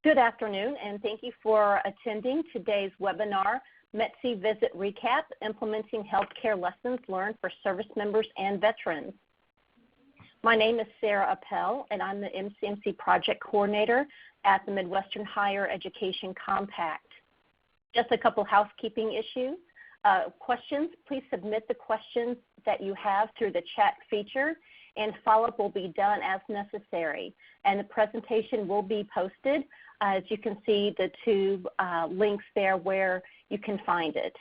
Good afternoon, and thank you for attending today's webinar, METC Visit Recap, Implementing Healthcare Lessons Learned for Service Members and Veterans. My name is Sarah Appel, and I'm the MCMC Project Coordinator at the Midwestern Higher Education Compact. Just a couple housekeeping issues. Questions, please submit the questions that you have through the chat feature, and follow-up will be done as necessary. And the presentation will be posted. As you can see, the two links there where you can find it.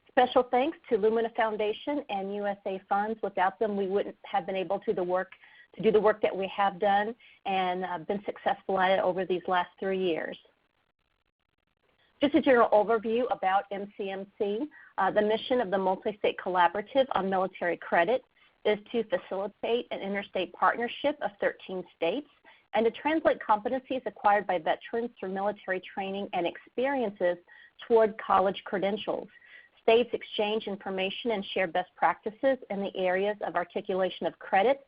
Special thanks to Lumina Foundation and USA Funds. Without them, we wouldn't have been able to do the work that we have done and been successful at it over these last 3 years. Just a general overview about MCMC. The mission of the Multi-State Collaborative on Military Credit is to facilitate an interstate partnership of 13 states and to translate competencies acquired by veterans through military training and experiences toward college credentials. States exchange information and share best practices in the areas of articulation of credit,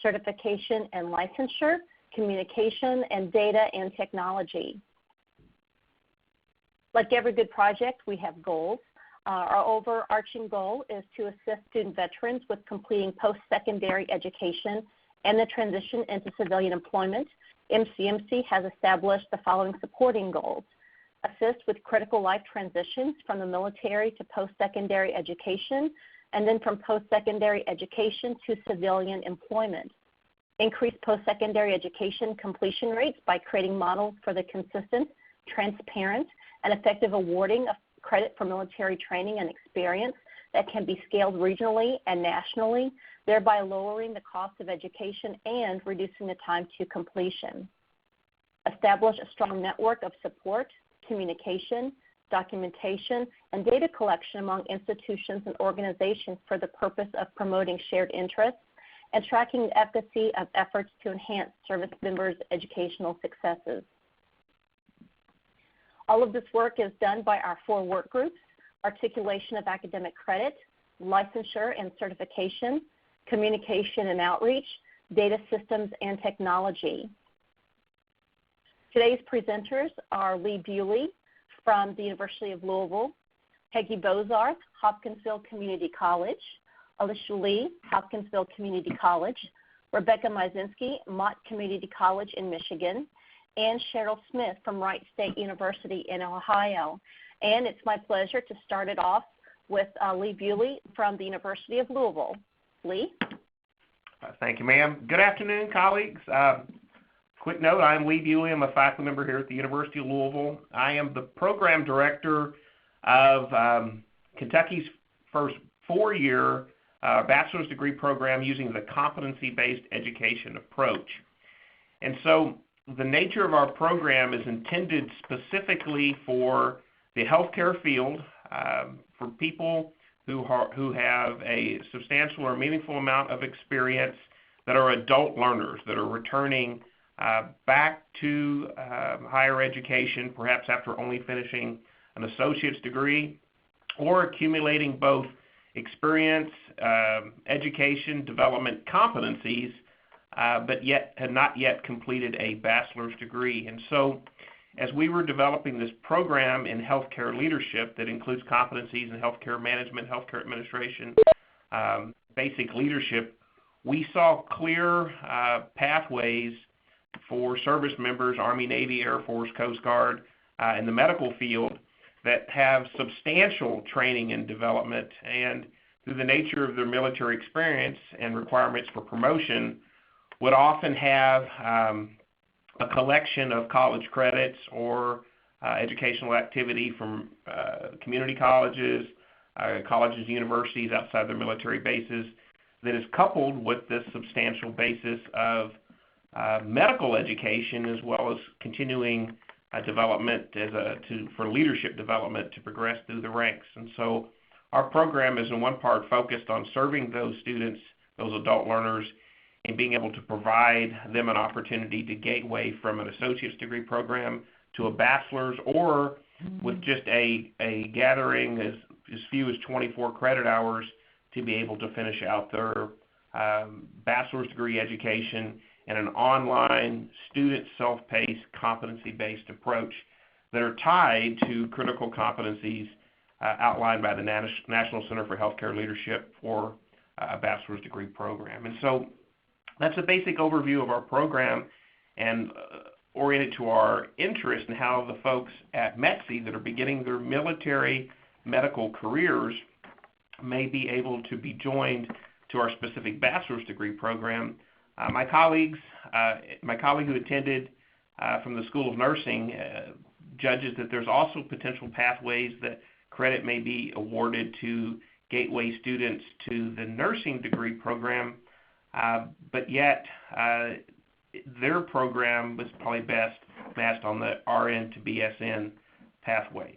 certification and licensure, communication, and data and technology. Like every good project, we have goals. Our overarching goal is to assist student veterans with completing post-secondary education and the transition into civilian employment. MCMC has established the following supporting goals: assist with critical life transitions from the military to post-secondary education, and then from post-secondary education to civilian employment. Increase post-secondary education completion rates by creating models for the consistent, transparent, and effective awarding of credit for military training and experience that can be scaled regionally and nationally, thereby lowering the cost of education and reducing the time to completion. Establish a strong network of support, communication, documentation, and data collection among institutions and organizations for the purpose of promoting shared interests and tracking the efficacy of efforts to enhance service members' educational successes. All of this work is done by our 4 work groups: articulation of academic credit, licensure and certification, communication and outreach, data systems and technology. Today's presenters are Lee Bewley from the University of Louisville, Peggy Bozarth, Hopkinsville Community College, Alicia Lee, Hopkinsville Community College, Rebecca Myzinski, Mott Community College in Michigan, and Cheryl Smith from Wright State University in Ohio. And it's my pleasure to start it off with Lee Bewley from the University of Louisville. Lee? Thank you, ma'am. Good afternoon, colleagues. Quick note, I'm Lee Bewley. I'm a faculty member here at the University of Louisville. I am the program director of Kentucky's first 4-year bachelor's degree program using the competency-based education approach. And so the nature of our program is intended specifically for the healthcare field, for people who have a substantial or meaningful amount of experience, that are adult learners, that are returning back to higher education, perhaps after only finishing an associate's degree, or accumulating both experience, education, development competencies, but yet had not yet completed a bachelor's degree. And so as we were developing this program in healthcare leadership that includes competencies in healthcare management, healthcare administration, basic leadership, we saw clear pathways for service members, Army, Navy, Air Force, Coast Guard, in the medical field that have substantial training and development, and through the nature of their military experience and requirements for promotion, would often have a collection of college credits or educational activity from community colleges, colleges, universities outside their military bases that is coupled with this substantial basis of medical education as well as continuing development for leadership development to progress through the ranks. And so our program is in one part focused on serving those students, those adult learners, and being able to provide them an opportunity to gateway from an associate's degree program to a bachelor's, or with just a gathering as few as 24 credit hours to be able to finish out their bachelor's degree education and an online student self-paced competency-based approach that are tied to critical competencies outlined by the National Center for Healthcare Leadership for a bachelor's degree program. And so that's a basic overview of our program and oriented to our interest in how the folks at METC that are beginning their military medical careers may be able to be joined to our specific bachelor's degree program. My colleague who attended from the School of Nursing judges that there's also potential pathways that credit may be awarded to gateway students to the nursing degree program, but yet their program was probably best matched on the RN to BSN pathway.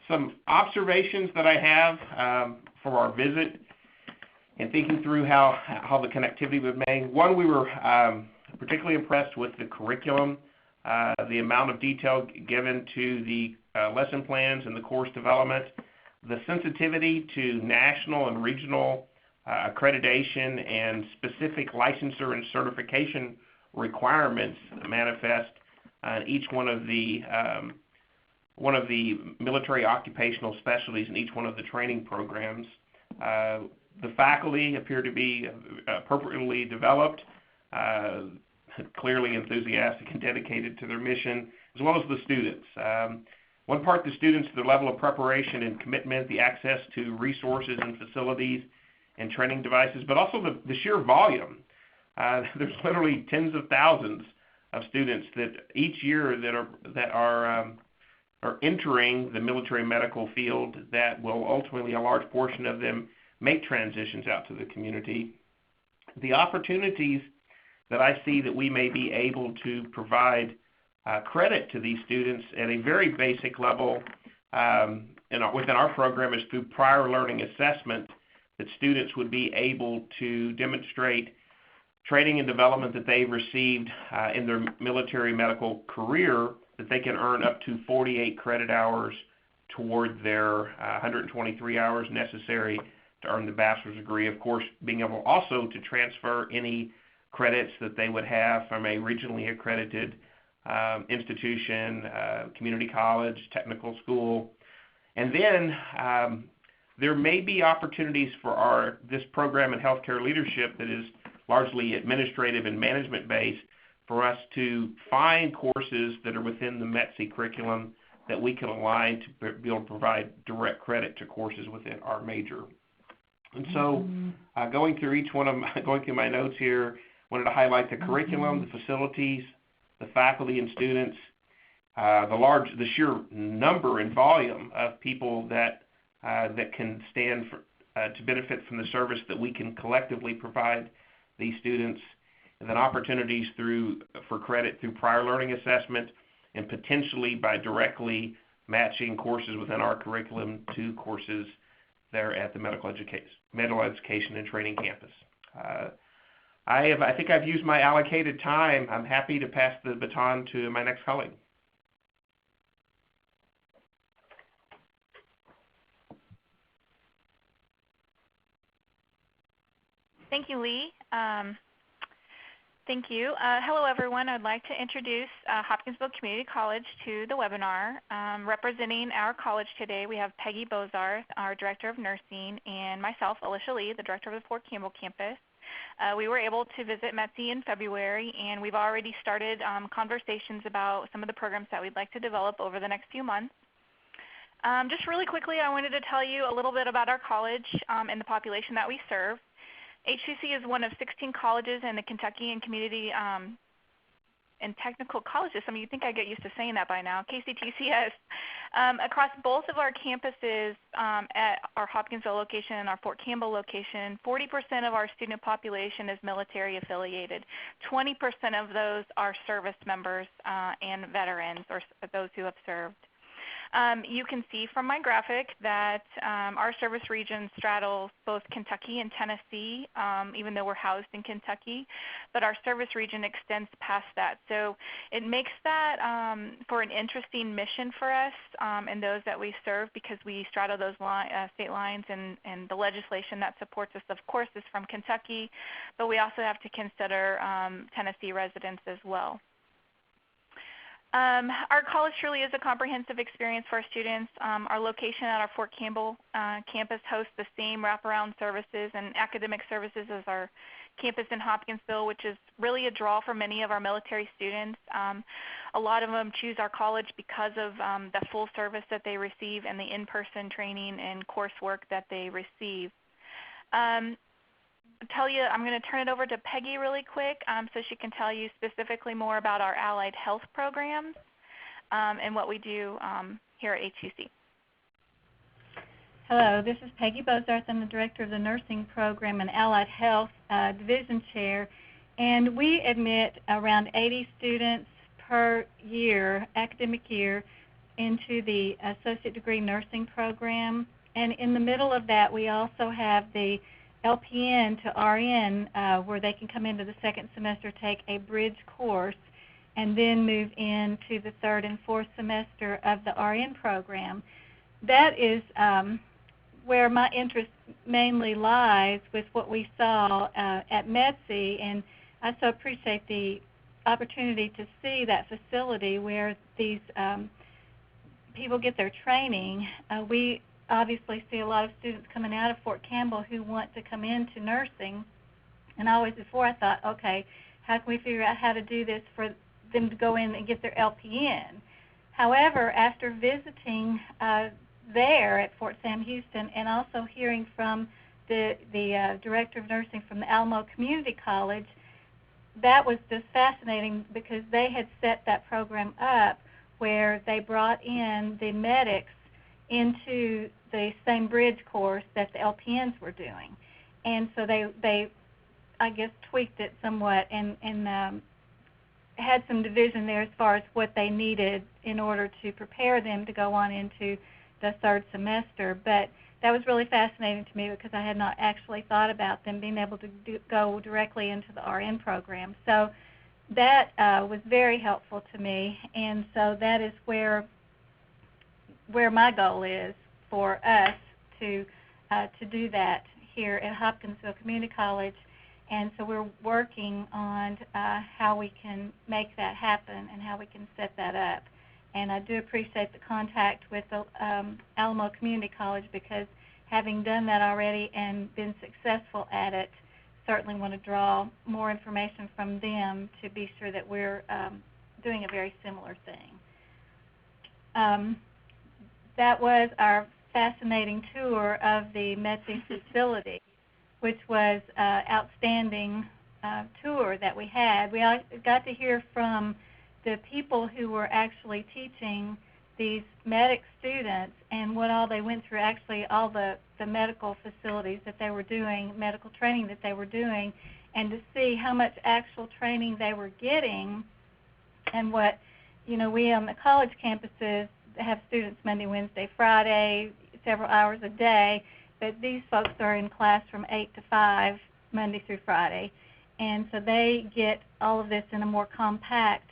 Some observations that I have for our visit and thinking through how the connectivity was made. One, we were particularly impressed with the curriculum, the amount of detail given to the lesson plans and the course development, the sensitivity to national and regional accreditation and specific licensure and certification requirements manifest each one of the military occupational specialties in each one of the training programs. The faculty appear to be appropriately developed, clearly enthusiastic and dedicated to their mission, as well as the students. One part, the students, their level of preparation and commitment, the access to resources and facilities and training devices, but also the sheer volume. There's literally tens of thousands of students that each year that are entering the military medical field that will ultimately, a large portion of them, make transitions out to the community. The opportunities that I see that we may be able to provide credit to these students at a very basic level within our program is through prior learning assessment, that students would be able to demonstrate training and development that they've received in their military medical career, that they can earn up to 48 credit hours toward their 123 hours necessary to earn the bachelor's degree. Of course, being able also to transfer any credits that they would have from a regionally accredited institution, community college, technical school. And then there may be opportunities for this program in healthcare leadership that is largely administrative and management based for us to find courses that are within the METC curriculum that we can align to be able to provide direct credit to courses within our major. And so going through my notes here, wanted to highlight the curriculum, the facilities, the faculty and students, the sheer number and volume of people that can stand to benefit from the service that we can collectively provide these students, and then opportunities for credit through prior learning assessment, and potentially by directly matching courses within our curriculum to courses there at the medical education and training campus. I think I've used my allocated time. I'm happy to pass the baton to my next colleague. Thank you, Lee. Thank you. Hello, everyone. I'd like to introduce Hopkinsville Community College to the webinar. Representing our college today, we have Peggy Bozarth, our Director of Nursing, and myself, Alicia Lee, the Director of the Fort Campbell campus. We were able to visit METC in February, and we've already started conversations about some of the programs that we'd like to develop over the next few months. Just really quickly, I wanted to tell you a little bit about our college and the population that we serve. HCC is one of 16 colleges in the Kentucky and Community and Technical Colleges. I mean, you'd think I'd get used to saying that by now, KCTCS. Across both of our campuses at our Hopkinsville location and our Fort Campbell location, 40% of our student population is military affiliated. 20% of those are service members and veterans, or those who have served. You can see from my graphic that our service region straddles both Kentucky and Tennessee, even though we're housed in Kentucky, but our service region extends past that. So it makes that for an interesting mission for us and those that we serve, because we straddle those state lines, and the legislation that supports us, of course, is from Kentucky, but we also have to consider Tennessee residents as well. Our college truly is a comprehensive experience for our students. Our location at our Fort Campbell campus hosts the same wraparound services and academic services as our campus in Hopkinsville, which is really a draw for many of our military students. A lot of them choose our college because of the full service that they receive and the in-person training and coursework that they receive. I'm going to turn it over to Peggy really quick so she can tell you specifically more about our allied health programs and what we do here at HCC. Hello, this is Peggy Bozarth. I'm the Director of the Nursing Program and Allied Health Division Chair, and we admit around 80 students per year, academic year, into the Associate Degree Nursing Program. And in the middle of that, we also have the LPN to RN, where they can come into the second semester, take a bridge course, and then move into the third and fourth semester of the RN program. That is where my interest mainly lies with what we saw at METC, and I so appreciate the opportunity to see that facility where these people get their training. We obviously see a lot of students coming out of Fort Campbell who want to come into nursing, and before I thought, okay, how can we figure out how to do this for them to go in and get their LPN? However, after visiting there at Fort Sam Houston, and also hearing from the Director of Nursing from the Alamo Community College, that was just fascinating, because they had set that program up where they brought in the medics into the same bridge course that the LPNs were doing. And so they I guess, tweaked it somewhat and had some division there as far as what they needed in order to prepare them to go on into the third semester. But that was really fascinating to me, because I had not actually thought about them being able to go directly into the RN program. So that was very helpful to me, and so that is where my goal is for us to do that here at Hopkinsville Community College. And so we're working on how we can make that happen and how we can set that up. And I do appreciate the contact with the Alamo Community College, because having done that already and been successful at it, certainly want to draw more information from them to be sure that we're doing a very similar thing. That was our fascinating tour of the METC facility, which was an outstanding tour that we had. We got to hear from the people who were actually teaching these medic students and what all they went through, actually all the medical facilities that they were doing, medical training that they were doing, and to see how much actual training they were getting. And what, we on the college campuses have students Monday, Wednesday, Friday, several hours a day, but these folks are in class from 8 to 5, Monday through Friday. And so they get all of this in a more compact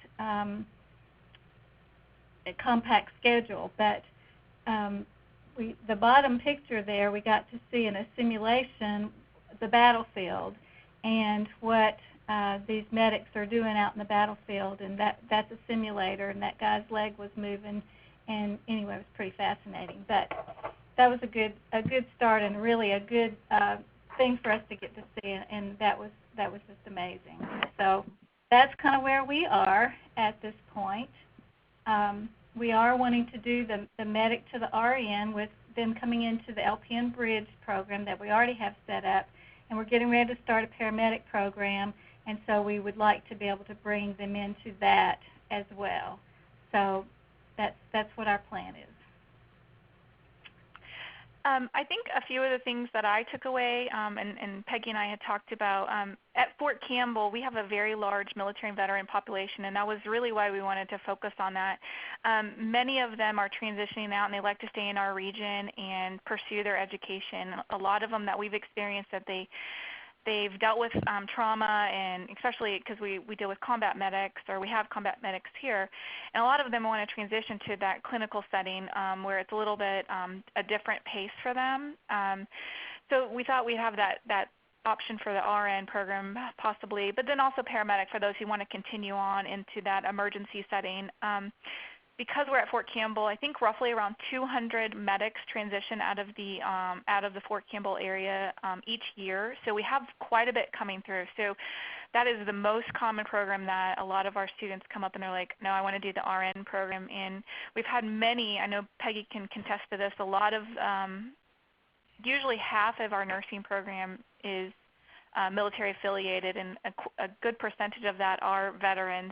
schedule. But the bottom picture there, we got to see in a simulation the battlefield and what these medics are doing out in the battlefield. And that's a simulator, and that guy's leg was moving. And anyway, it was pretty fascinating. But that was a good start, and really a good thing for us to get to see, and that was just amazing. So that's kind of where we are at this point. We are wanting to do the medic to the RN, with them coming into the LPN Bridge program that we already have set up, and we're getting ready to start a paramedic program, and so we would like to be able to bring them into that as well. So that's what our plan is. I think a few of the things that I took away, and Peggy and I had talked about, at Fort Campbell, we have a very large military and veteran population, and that was really why we wanted to focus on that. Many of them are transitioning out, and they like to stay in our region and pursue their education. A lot of them that we've experienced that they've dealt with trauma, and especially because we deal with combat medics, or we have combat medics here, and a lot of them want to transition to that clinical setting where it's a little bit a different pace for them. So we thought we'd have that option for the RN program possibly, but then also paramedic for those who want to continue on into that emergency setting. Because we're at Fort Campbell, I think roughly around 200 medics transition out of the Fort Campbell area each year. So we have quite a bit coming through. So that is the most common program that a lot of our students come up and they're like, no, I want to do the RN program. And we've had many, I know Peggy can contest to this, a lot of, usually half of our nursing program is military affiliated, and a good percentage of that are veterans.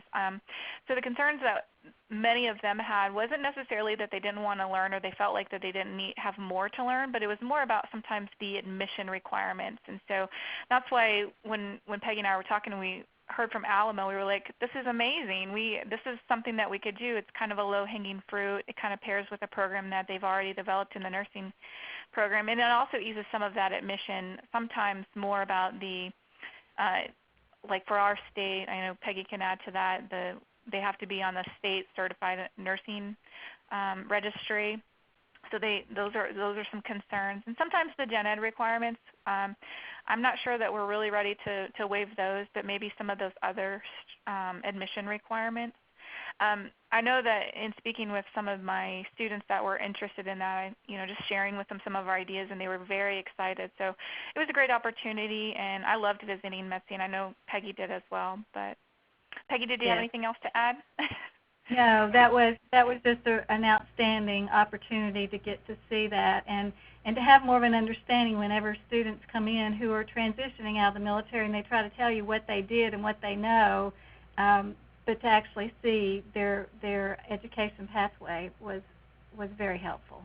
So the concerns that many of them had wasn't necessarily that they didn't want to learn or they felt like that they didn't have more to learn, but it was more about sometimes the admission requirements. And so that's why when Peggy and I were talking and we heard from Alamo, we were like, this is amazing. This is something that we could do. It's kind of a low-hanging fruit. It kind of pairs with a program that they've already developed in the nursing program, and it also eases some of that admission, sometimes more about the, like for our state, I know Peggy can add to that, they have to be on the state certified nursing registry. So those are some concerns. And sometimes the Gen Ed requirements, I'm not sure that we're really ready to waive those, but maybe some of those other admission requirements. I know that in speaking with some of my students that were interested in that, just sharing with them some of our ideas, and they were very excited. So it was a great opportunity, and I loved visiting METC, and I know Peggy did as well. But Peggy, did you have anything else to add? No, that was just an outstanding opportunity to get to see that and to have more of an understanding whenever students come in who are transitioning out of the military and they try to tell you what they did and what they know. But to actually see their education pathway was very helpful.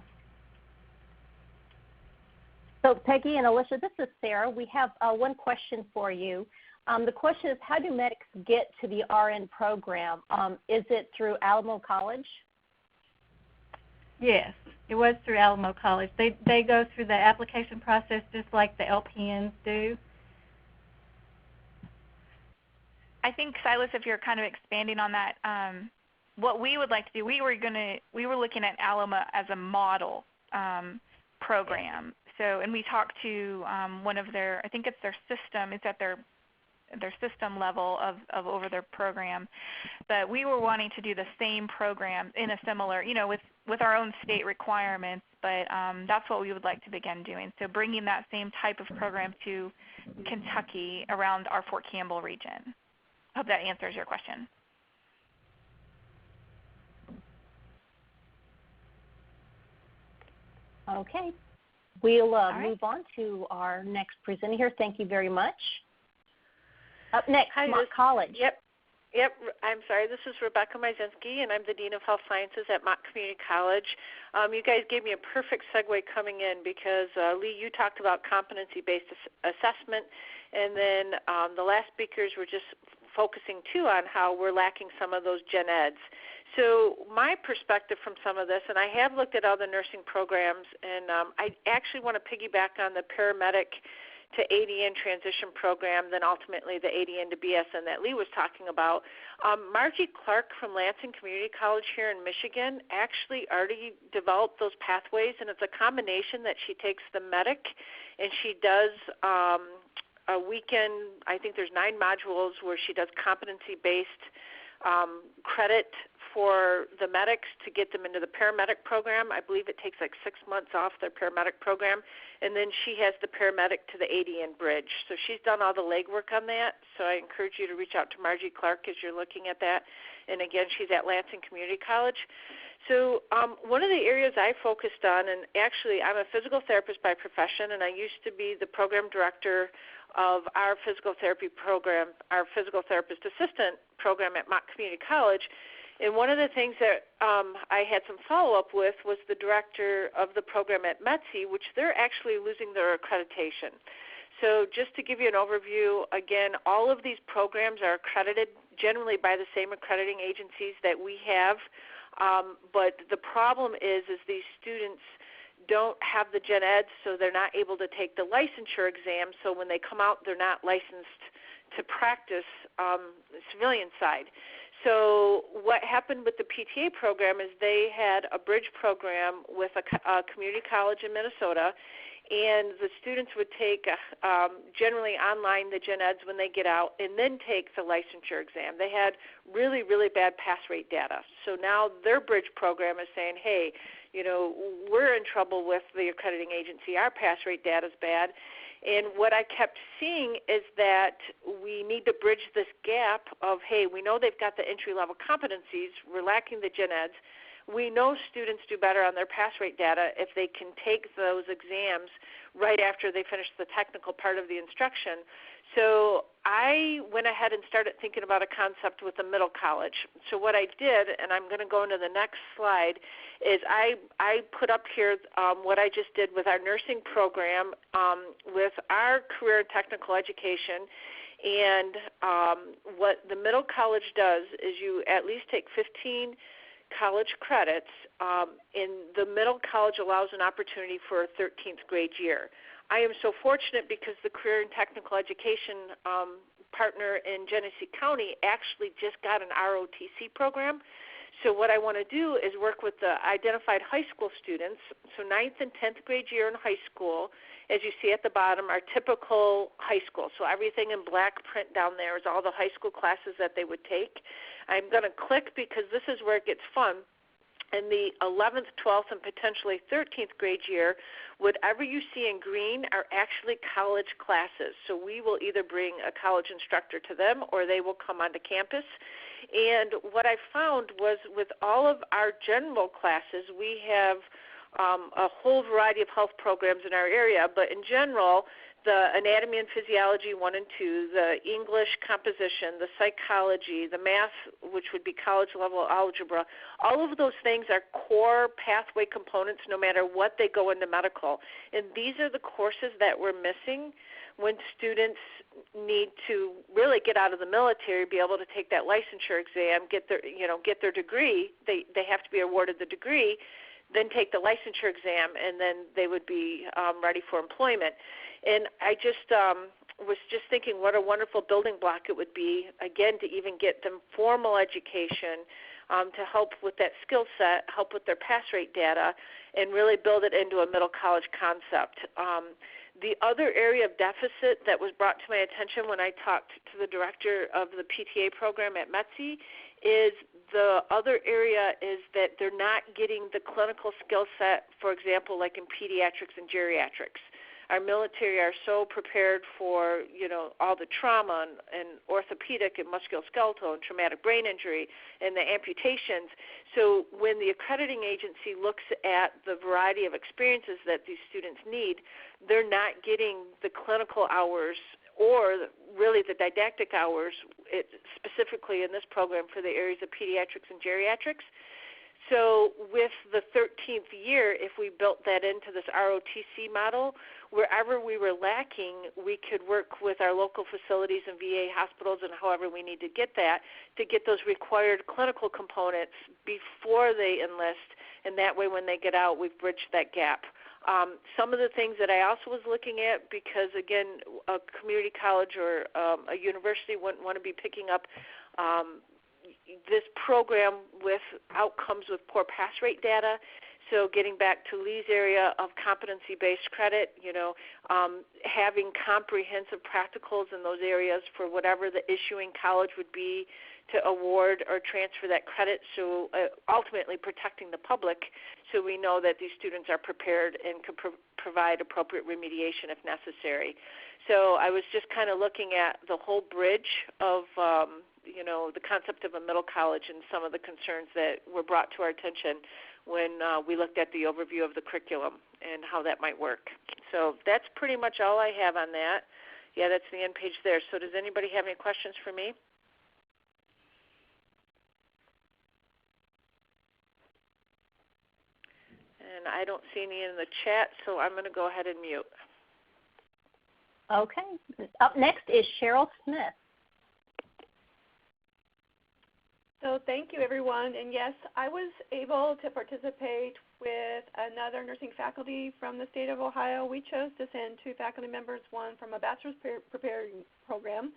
So Peggy and Alicia, this is Sarah. We have one question for you. The question is, how do medics get to the RN program? Is it through Alamo College? Yes, it was through Alamo College. They go through the application process just like the LPNs do. I think, Silas, if you're kind of expanding on that, what we would like to do, we were looking at Alamo as a model program. So, and we talked to one of their, I think it's their system, it's at their system level of over their program. But we were wanting to do the same program in a similar, with our own state requirements, but that's what we would like to begin doing. So bringing that same type of program to Kentucky around our Fort Campbell region. Hope that answers your question. Okay. We'll move on to our next presenter here. Thank you very much. Up next, Mott College. Yep. I'm sorry. This is Rebecca Majewski, and I'm the Dean of Health Sciences at Mott Community College. You guys gave me a perfect segue coming in because, Lee, you talked about competency-based assessment, and then the last speakers were just focusing, too, on how we're lacking some of those Gen Eds. So my perspective from some of this, and I have looked at other nursing programs, and I actually want to piggyback on the paramedic to ADN transition program, then ultimately the ADN to BSN that Lee was talking about. Margie Clark from Lansing Community College here in Michigan actually already developed those pathways, and it's a combination that she takes the medic and she does a weekend, I think there's 9 modules where she does competency-based credit for the medics to get them into the paramedic program. I believe it takes like 6 months off their paramedic program, and then she has the paramedic to the ADN bridge. So she's done all the legwork on that, so I encourage you to reach out to Margie Clark as you're looking at that. And again, she's at Lansing Community College. So one of the areas I focused on, and actually I'm a physical therapist by profession, and I used to be the program director of our physical therapy program, our physical therapist assistant program at Mott Community College. And one of the things that I had some follow-up with was the director of the program at METC, which they're actually losing their accreditation. So just to give you an overview, again, all of these programs are accredited generally by the same accrediting agencies that we have, but the problem is these students don't have the Gen Eds, so they're not able to take the licensure exam, so when they come out, they're not licensed to practice the civilian side. So what happened with the PTA program is they had a bridge program with a community college in Minnesota, and the students would take generally online the Gen Eds when they get out and then take the licensure exam. They had really, really bad pass rate data. So now their bridge program is saying, hey, you know, we're in trouble with the accrediting agency. Our pass rate data is bad. And what I kept seeing is that we need to bridge this gap of, hey, we know they've got the entry-level competencies. We're lacking the Gen Eds. We know students do better on their pass rate data if they can take those exams right after they finish the technical part of the instruction. So I went ahead and started thinking about a concept with a middle college. So what I did, and I'm going to go into the next slide, is I put up here what I just did with our nursing program with our career and technical education. And what the middle college does is you at least take 15 college credits, and the middle college allows an opportunity for a 13th grade year. I am so fortunate because the Career and Technical Education partner in Genesee County actually just got an ROTC program. So what I want to do is work with the identified high school students, so 9th and 10th grade year in high school. As you see at the bottom are typical high school. So everything in black print down there is all the high school classes that they would take. I'm going to click because this is where it gets fun. In the 11th, 12th, and potentially 13th grade year, whatever you see in green are actually college classes. So we will either bring a college instructor to them or they will come onto campus. And what I found was with all of our general classes, we have a whole variety of health programs in our area, but in general, the anatomy and physiology 1 and 2, the English composition, the psychology, the math, which would be college-level algebra, all of those things are core pathway components no matter what they go into medical. And these are the courses that we're missing when students need to really get out of the military, be able to take that licensure exam, get their degree. They have to be awarded the degree, then take the licensure exam, and then they would be ready for employment. And I just was just thinking what a wonderful building block it would be, again, to even get them formal education to help with that skill set, help with their pass rate data, and really build it into a middle college concept. The other area of deficit that was brought to my attention when I talked to the director of the PTA program at METC is the other area is that they're not getting the clinical skill set, for example, like in pediatrics and geriatrics. Our military are so prepared for, all the trauma and orthopedic and musculoskeletal and traumatic brain injury and the amputations. So when the accrediting agency looks at the variety of experiences that these students need, they're not getting the clinical hours or really the didactic hours, specifically in this program for the areas of pediatrics and geriatrics. So with the 13th year, if we built that into this ROTC model, wherever we were lacking, we could work with our local facilities and VA hospitals and however we need to get that, to get those required clinical components before they enlist, and that way when they get out, we've bridged that gap. Some of the things that I also was looking at, because again, a community college or a university wouldn't want to be picking up this program with outcomes with poor pass rate data. So getting back to Lee's area of competency-based credit, having comprehensive practicals in those areas for whatever the issuing college would be to award or transfer that credit, so ultimately protecting the public so we know that these students are prepared and can provide appropriate remediation if necessary. So I was just kind of looking at the whole bridge of the concept of a middle college and some of the concerns that were brought to our attention when we looked at the overview of the curriculum and how that might work. So that's pretty much all I have on that. Yeah, that's the end page there. So does anybody have any questions for me? and I don't see any in the chat, so I'm going to go ahead and mute. Okay. Up next is Cheryl Smith. So thank you, everyone. And yes, I was able to participate with another nursing faculty from the state of Ohio. We chose to send 2 faculty members, one from a bachelor's preparing program,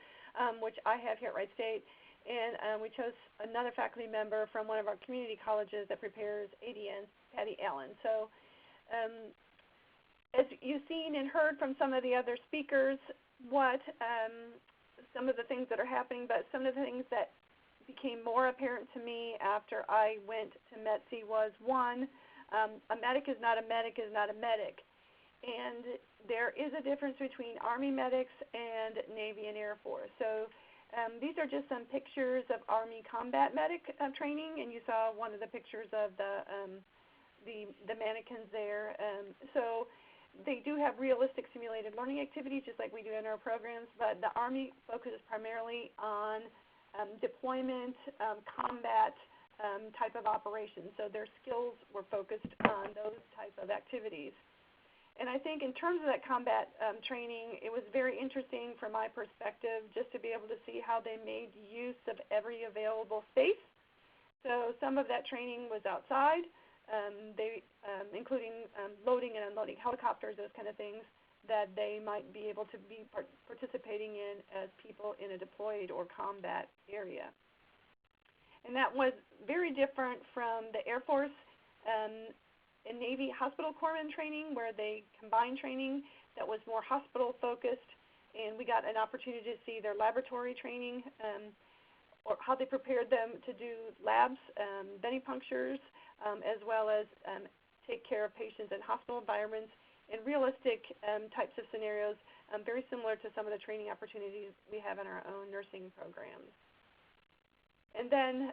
which I have here at Wright State, and we chose another faculty member from one of our community colleges that prepares ADNs, Patty Allen. So as you've seen and heard from some of the other speakers, what some of the things that are happening, but some of the things that became more apparent to me after I went to METC was, one, a medic is not a medic is not a medic. And there is a difference between Army medics and Navy and Air Force. So these are just some pictures of Army combat medic training, and you saw one of the pictures of the mannequins there. So they do have realistic simulated learning activities, just like we do in our programs, but the Army focuses primarily on deployment, combat type of operations. So their skills were focused on those type of activities. And I think in terms of that combat training, it was very interesting from my perspective just to be able to see how they made use of every available space. So some of that training was outside, including loading and unloading helicopters, those kind of things that they might be able to be participating in as people in a deployed or combat area. And that was very different from the Air Force and Navy hospital corpsman training, where they combined training that was more hospital focused, and we got an opportunity to see their laboratory training or how they prepared them to do labs, venipunctures, as well as take care of patients in hospital environments in realistic types of scenarios, very similar to some of the training opportunities we have in our own nursing programs. And then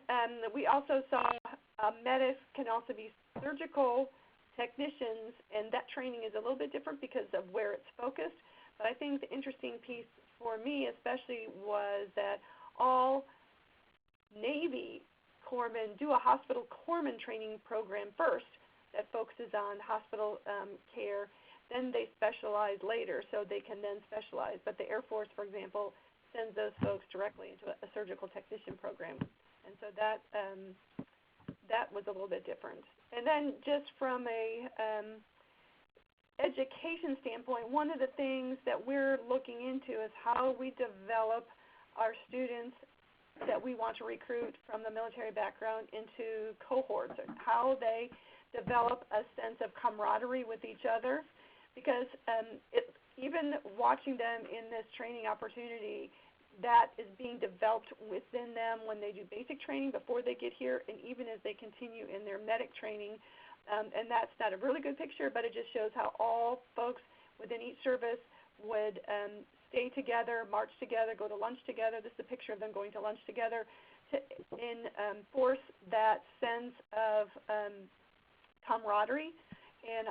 we also saw medics can also be surgical technicians, and that training is a little bit different because of where it's focused. But I think the interesting piece for me especially was that all Navy corpsmen do a hospital corpsman training program first that focuses on hospital care. Then they specialize later, so they can then specialize. But the Air Force, for example, sends those folks directly into a surgical technician program. And so that was a little bit different. And then just from a education standpoint, one of the things that we're looking into is how we develop our students that we want to recruit from the military background into cohorts, and how they develop a sense of camaraderie with each other. Because even watching them in this training opportunity, that is being developed within them when they do basic training before they get here, and even as they continue in their medic training. And that's not a really good picture, but it just shows how all folks within each service would stay together, march together, go to lunch together. This is a picture of them going to lunch together to enforce that sense of camaraderie. And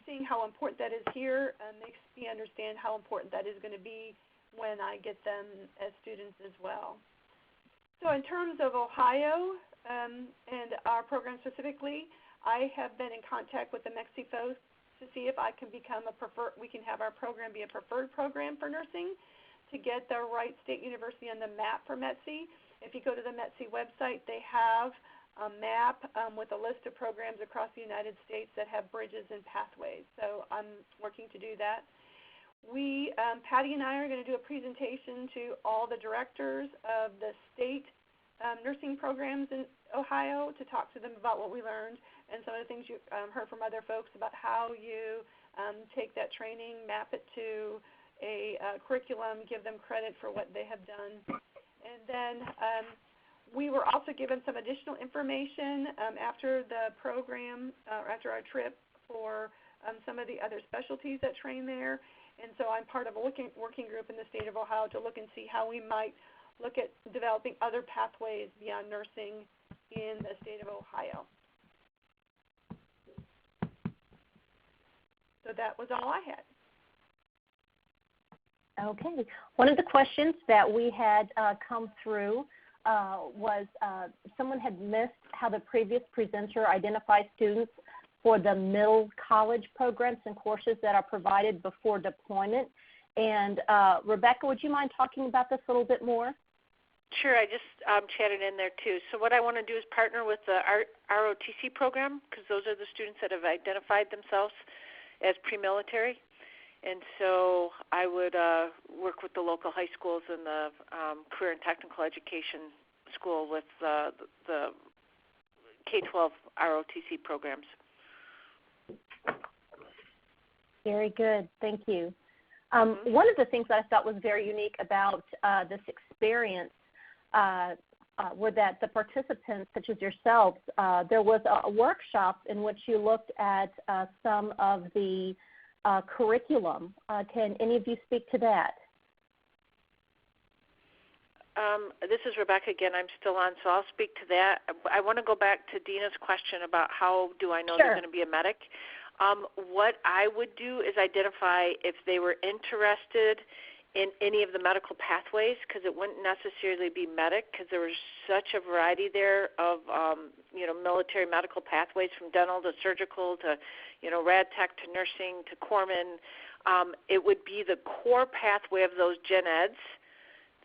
seeing how important that is here makes me understand how important that is going to be when I get them as students as well. So in terms of Ohio and our program specifically, I have been in contact with the METC folks to see if I can become we can have our program be a preferred program for nursing to get the Wright State University on the map for METC. If you go to the METC website, they have a map with a list of programs across the United States that have bridges and pathways. So I'm working to do that. Patty and I are going to do a presentation to all the directors of the state nursing programs in Ohio to talk to them about what we learned and some of the things you heard from other folks about how you take that training, map it to a curriculum, give them credit for what they have done. And then we were also given some additional information after the program, after our trip, for some of the other specialties that train there. And so I'm part of a working group in the state of Ohio to look and see how we might look at developing other pathways beyond nursing in the state of Ohio. So that was all I had. Okay. One of the questions that we had come through was someone had missed how the previous presenter identified students for the middle college programs and courses that are provided before deployment. And Rebecca, would you mind talking about this a little bit more? Sure, I just chatted in there too. So what I want to do is partner with the ROTC program, because those are the students that have identified themselves as pre-military. And so I would work with the local high schools and the career and technical education school with the K-12 ROTC programs. Very good. Thank you. One of the things that I thought was very unique about this experience were that the participants, such as yourselves, there was a workshop in which you looked at some of the curriculum. Can any of you speak to that? This is Rebecca again. I'm still on, so I'll speak to that. I want to go back to Dina's question about how do I know they're going to be a medic. What I would do is identify if they were interested in any of the medical pathways, because it wouldn't necessarily be medic, because there was such a variety there of military medical pathways, from dental to surgical to rad tech to nursing to corpsman. It would be the core pathway of those Gen Eds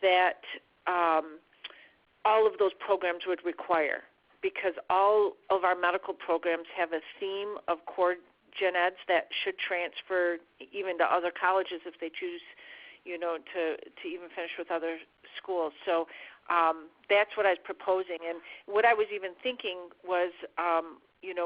that all of those programs would require, because all of our medical programs have a theme of core Gen Eds that should transfer even to other colleges if they choose to even finish with other schools. So that's what I was proposing. And what I was even thinking was,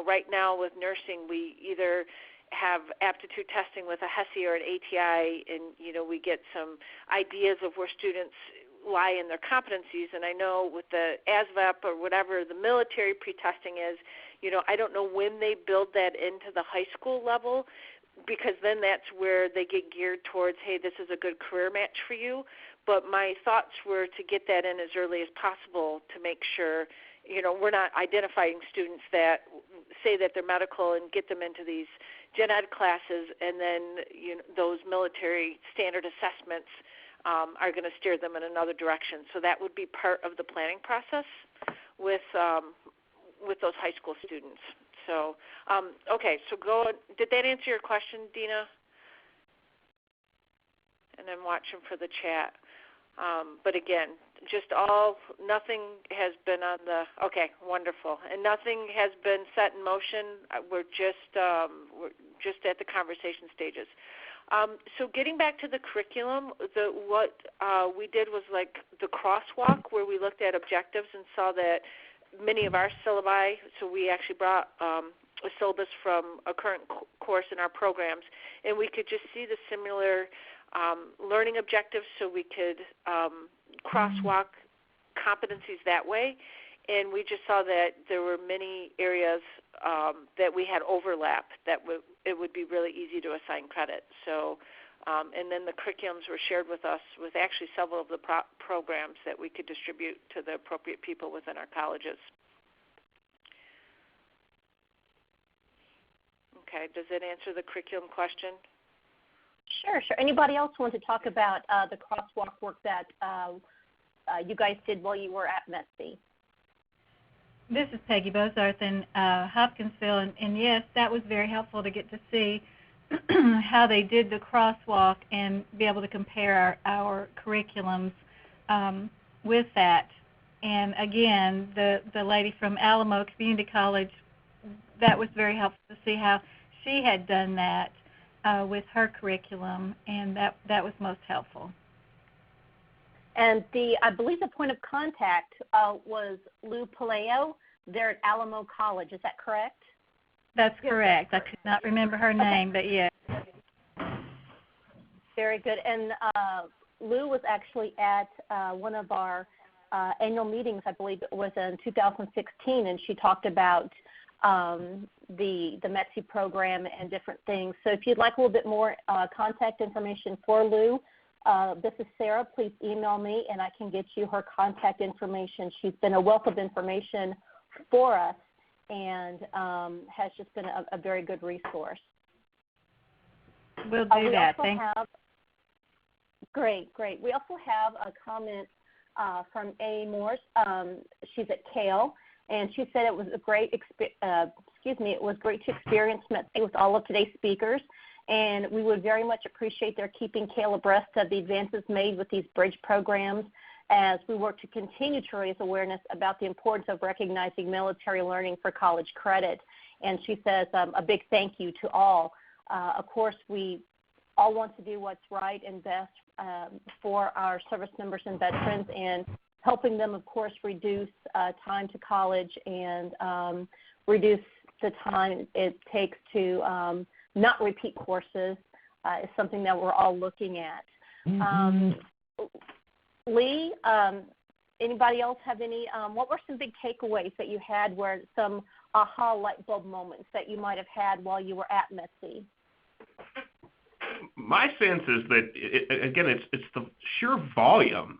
right now with nursing, we either have aptitude testing with a HCC or an ATI, and, we get some ideas of where students lie in their competencies. And I know with the ASVAB or whatever the military pre-testing is, I don't know when they build that into the high school level, because then that's where they get geared towards, hey, this is a good career match for you. But my thoughts were to get that in as early as possible to make sure, we're not identifying students that say that they're medical and get them into these Gen Ed classes, and then those military standard assessments are going to steer them in another direction. So that would be part of the planning process with those high school students. So, okay, so did that answer your question, Dina? And I'm watching for the chat. But again, nothing has been on okay, wonderful. And nothing has been set in motion. We're just at the conversation stages. So getting back to the curriculum, what we did was like the crosswalk, where we looked at objectives and saw that many of our syllabi, so we actually brought a syllabus from a current course in our programs, and we could just see the similar learning objectives, so we could crosswalk competencies that way. And we just saw that there were many areas that we had overlap, that it would be really easy to assign credit. So, and then the curriculums were shared with us with actually several of the programs that we could distribute to the appropriate people within our colleges. Okay, does that answer the curriculum question? Sure. Anybody else want to talk about the crosswalk work that you guys did while you were at METC? This is Peggy Bozarth in Hopkinsville, and yes, that was very helpful to get to see how they did the crosswalk and be able to compare our curriculums with that. And again, the lady from Alamo Community College, that was very helpful to see how she had done that with her curriculum, and that was most helpful. And I believe the point of contact was Lupe. They're at Alamo College. Is that correct? That's correct. I could not remember her name, but yes. Very good. And Lou was actually at one of our annual meetings, I believe it was in 2016, and she talked about the METC program and different things. So if you'd like a little bit more contact information for Lou, this is Sarah. Please email me, and I can get you her contact information. She's been a wealth of information for us, and has just been a very good resource. We'll do that. Thanks. Great. We also have a comment from A. Morse. She's at Kale, And she said it was a great it was great to experience METC with all of today's speakers, and we would very much appreciate their keeping Kale abreast of the advances made with these bridge programs as we work to continue to raise awareness about the importance of recognizing military learning for college credit. And she says a big thank you to all. Of course, we all want to do what's right and best for our service members and veterans, and helping them, of course, reduce time to college and reduce the time it takes to not repeat courses is something that we're all looking at. Lee, anybody else have any, what were some big takeaways that you had, where some aha light bulb moments that you might have had while you were at METC? My sense is that, it's the sheer volume.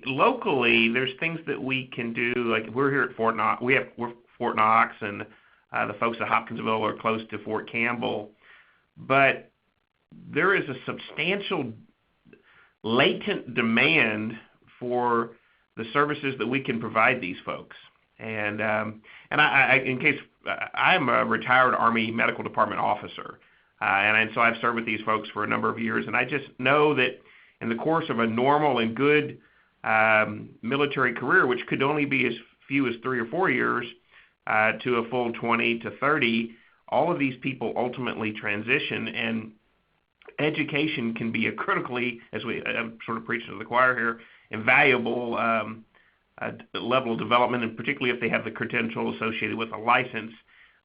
Locally, there's things that we can do. Like we're here at Fort Knox. We're Fort Knox, and the folks at Hopkinsville are close to Fort Campbell. But there is a substantial latent demand for the services that we can provide these folks. And I'm a retired Army Medical Department officer, and so I've served with these folks for a number of years, and I just know that in the course of a normal and good military career, which could only be as few as 3 or 4 years to a full 20 to 30, all of these people ultimately transition, and education can be a critically, as I'm sort of preaching to the choir here, invaluable level of development, and particularly if they have the credential associated with a license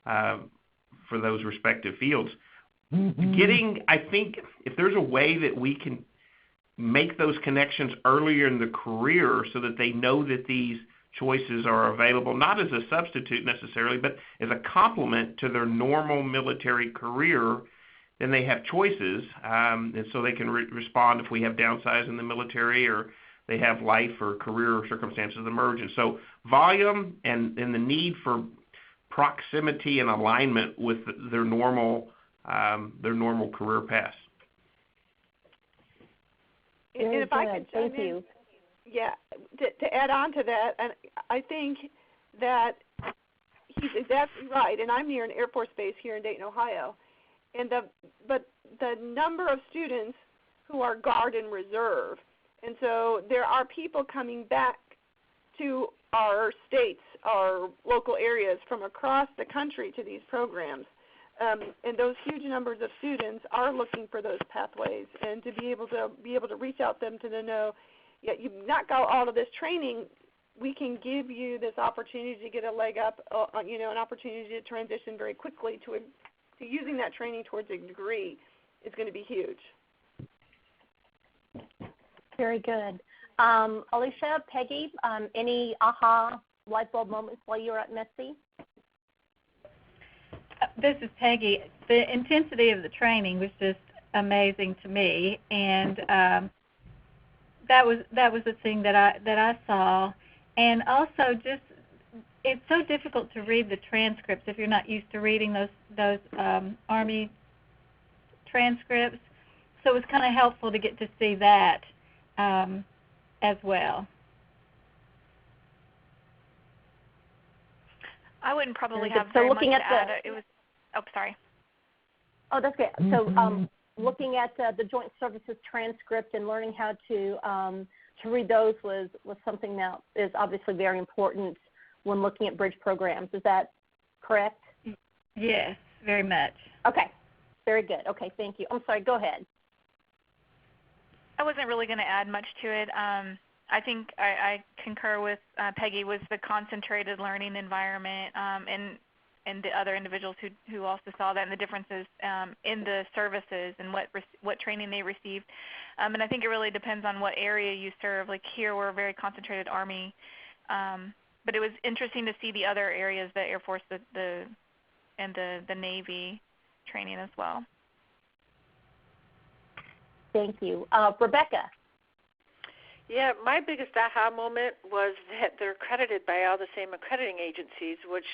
for those respective fields. I think if there's a way that we can make those connections earlier in the career so that they know that these choices are available, not as a substitute necessarily, but as a complement to their normal military career, then they have choices, and so they can respond if we have downsize in the military, or they have life or career circumstances emerge. And so volume and the need for proximity and alignment with their normal career paths. And if I could chime Thank you. Yeah, to add on to that, and I think that he's exactly right. And I'm near an Air Force base here in Dayton, Ohio, but the number of students who are Guard and Reserve, and so there are people coming back to our states, our local areas from across the country to these programs. And those huge numbers of students are looking for those pathways, and to be able to reach out them to know, yeah, you've not got all of this training, we can give you this opportunity to get a leg up, an opportunity to transition very quickly to using that training towards a degree is going to be huge. Very good. Alicia, Peggy, any aha light bulb moments while you were at METC? This is Peggy. The intensity of the training was just amazing to me, and that was the thing that I saw. And also, just it's so difficult to read the transcripts if you're not used to reading those Army transcripts. So it was kind of helpful to get to see that as well. I wouldn't probably have very much to add. It was. Oh, sorry. Oh, that's good. So looking at the Joint Services transcript and learning how to read those was something that is obviously very important when looking at bridge programs. Is that correct? Yes, very much. Okay, very good. Okay, thank you. I'm sorry, go ahead. I wasn't really going to add much to it. I think I concur with Peggy, was the concentrated learning environment, and the other individuals who also saw that, and the differences in the services and what training they received. And I think it really depends on what area you serve. Like here, we're a very concentrated Army, but it was interesting to see the other areas, the Air Force, and the Navy training as well. Thank you. Rebecca. Yeah, my biggest aha moment was that they're accredited by all the same accrediting agencies, which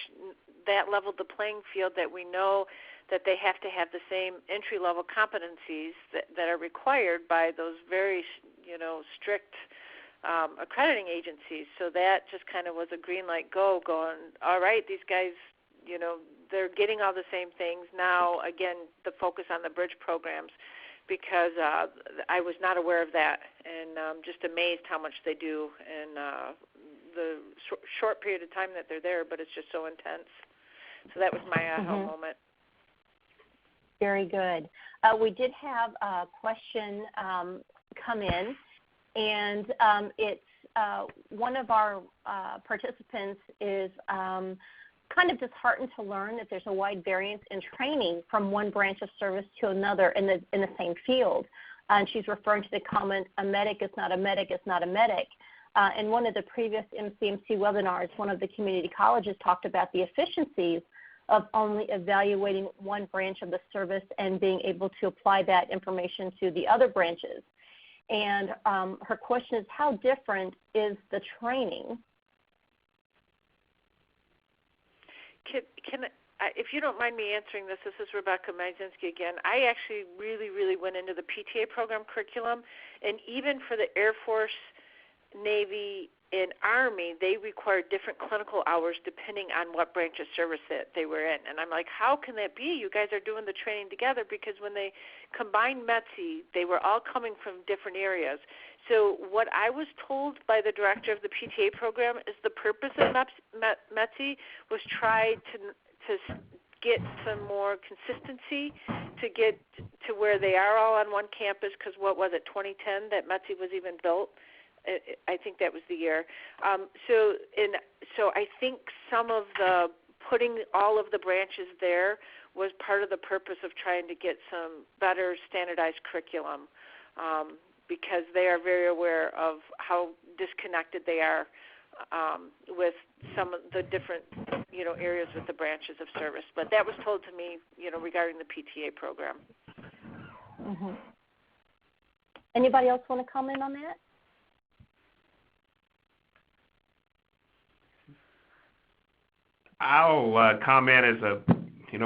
that leveled the playing field, that we know that they have to have the same entry-level competencies that are required by those very, strict accrediting agencies. So that just kind of was a green light going, all right, these guys, they're getting all the same things. Now, again, the focus on the bridge programs, because I was not aware of that, and just amazed how much they do in the short period of time that they're there, but it's just so intense. So that was my aha moment. Very good. We did have a question come in, and it's one of our participants is kind of disheartened to learn that there's a wide variance in training from one branch of service to another in the same field. And she's referring to the comment, a medic is not a medic is not a medic. In one of the previous MCMC webinars, one of the community colleges talked about the efficiencies of only evaluating one branch of the service and being able to apply that information to the other branches. And her question is, how different is the training? If you don't mind me answering this is Rebecca Majzinski again. I actually really went into the PTA program curriculum, and even for the Air Force, Navy, and Army, they require different clinical hours depending on what branch of service that they were in. And I'm like, how can that be? You guys are doing the training together, because when they combined METC, they were all coming from different areas. So what I was told by the director of the PTA program is the purpose of METC was try to get some more consistency, to get to where they are all on one campus, because what was it, 2010 that METC was even built? I think that was the year. So I think some of the putting all of the branches there was part of the purpose of trying to get some better standardized curriculum, because they are very aware of how disconnected they are with some of the different areas with the branches of service. But that was told to me regarding the PTA program. Mm-hmm. Anybody else want to comment on that? I'll comment as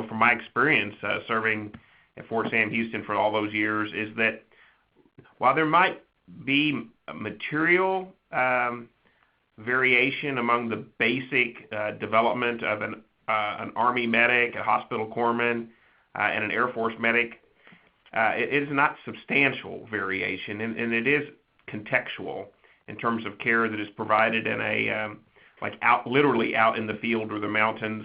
from my experience serving at Fort Sam Houston for all those years, is that while there might be material variation among the basic development of an Army medic, a hospital corpsman, and an Air Force medic, it is not substantial variation, and it is contextual in terms of care that is provided in a literally out in the field or the mountains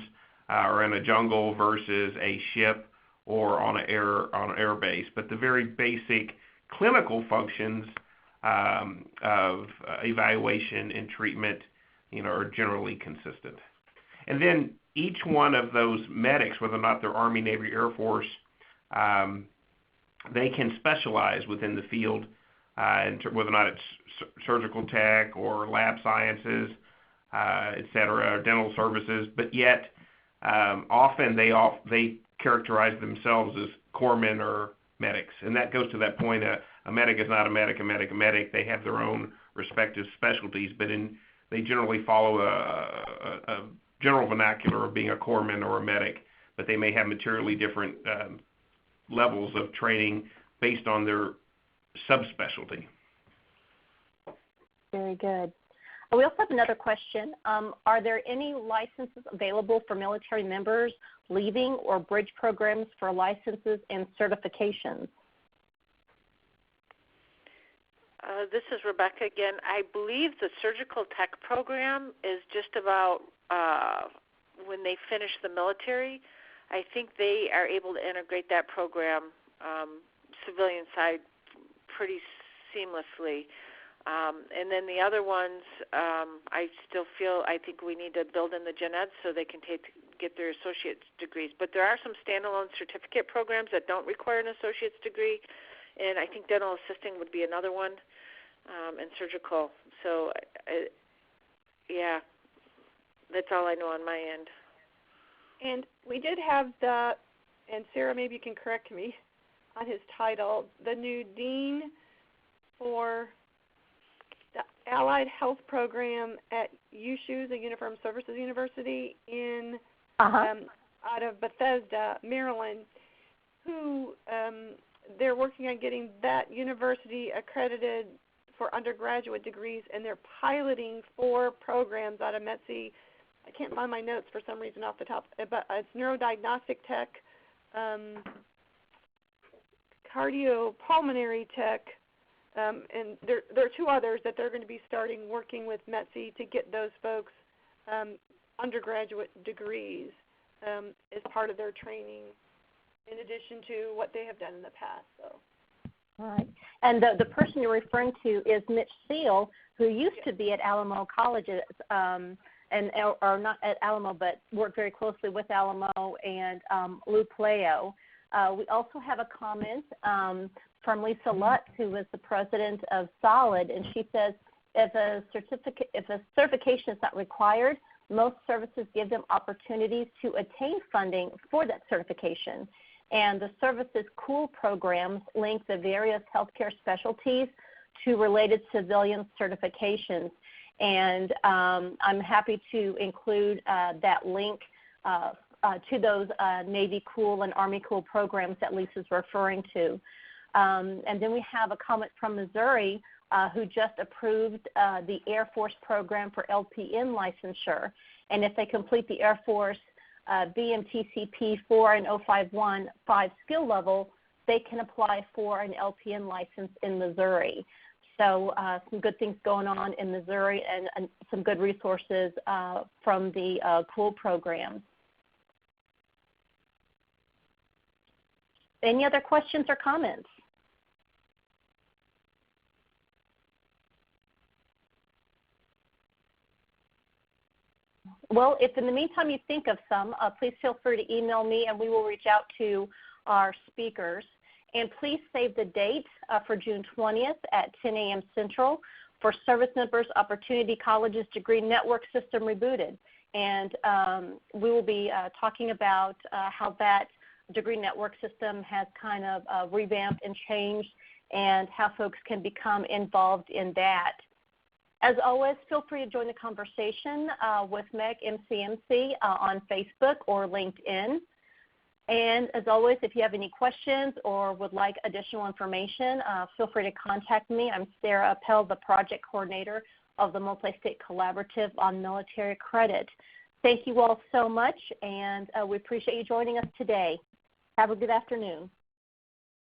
or in a jungle versus a ship or on an air base. But the very basic clinical functions of evaluation and treatment, are generally consistent. And then each one of those medics, whether or not they're Army, Navy, Air Force, they can specialize within the field, whether or not it's surgical tech or lab sciences, et cetera, dental services, but yet often they characterize themselves as corpsmen or medics. And that goes to that point, a medic is not a medic, a medic. They have their own respective specialties, but they generally follow a general vernacular of being a corpsman or a medic, but they may have materially different levels of training based on their subspecialty. Very good. We also have another question. Are there any licenses available for military members leaving, or bridge programs for licenses and certifications? This is Rebecca again. I believe the surgical tech program is just about when they finish the military. I think they are able to integrate that program, civilian side, pretty seamlessly. And then the other ones, I think we need to build in the Gen Eds so they can get their associate's degrees. But there are some standalone certificate programs that don't require an associate's degree, and I think dental assisting would be another one, and surgical. So, yeah, that's all I know on my end. And we did have and Sarah, maybe you can correct me on his title, the new dean for the Allied Health Program at USHU, the Uniformed Services University out of Bethesda, Maryland, who they're working on getting that university accredited for undergraduate degrees, and they're piloting 4 programs out of METC. I can't find my notes for some reason off the top, but it's neurodiagnostic tech, cardiopulmonary tech, and there are 2 others that they're going to be starting working with METC to get those folks undergraduate degrees as part of their training, in addition to what they have done in the past. So. All right. And the person you're referring to is Mitch Seal, who used to be at Alamo Colleges, or not at Alamo, but worked very closely with Alamo and Lupe. We also have a comment from Lisa Lutz, who is the president of Solid, and she says if a certification is not required, most services give them opportunities to attain funding for that certification. And the services COOL programs link the various healthcare specialties to related civilian certifications. And I'm happy to include that link to those Navy COOL and Army COOL programs that Lisa's referring to. And then we have a comment from Missouri who just approved the Air Force program for LPN licensure. And if they complete the Air Force BMTCP 4 and 0515 skill level, they can apply for an LPN license in Missouri. So some good things going on in Missouri and some good resources from the COOL program. Any other questions or comments? Well, if in the meantime you think of some, please feel free to email me and we will reach out to our speakers. And please save the date for June 20th at 10 a.m. Central for Servicemembers Opportunity College's Degree Network System Rebooted. And we will be talking about how that degree network system has kind of revamped and changed and how folks can become involved in that. As always, feel free to join the conversation with MEC MCMC on Facebook or LinkedIn. And as always, if you have any questions or would like additional information, feel free to contact me. I'm Sarah Appel, the project coordinator of the Multi-State Collaborative on Military Credit. Thank you all so much, and we appreciate you joining us today. Have a good afternoon.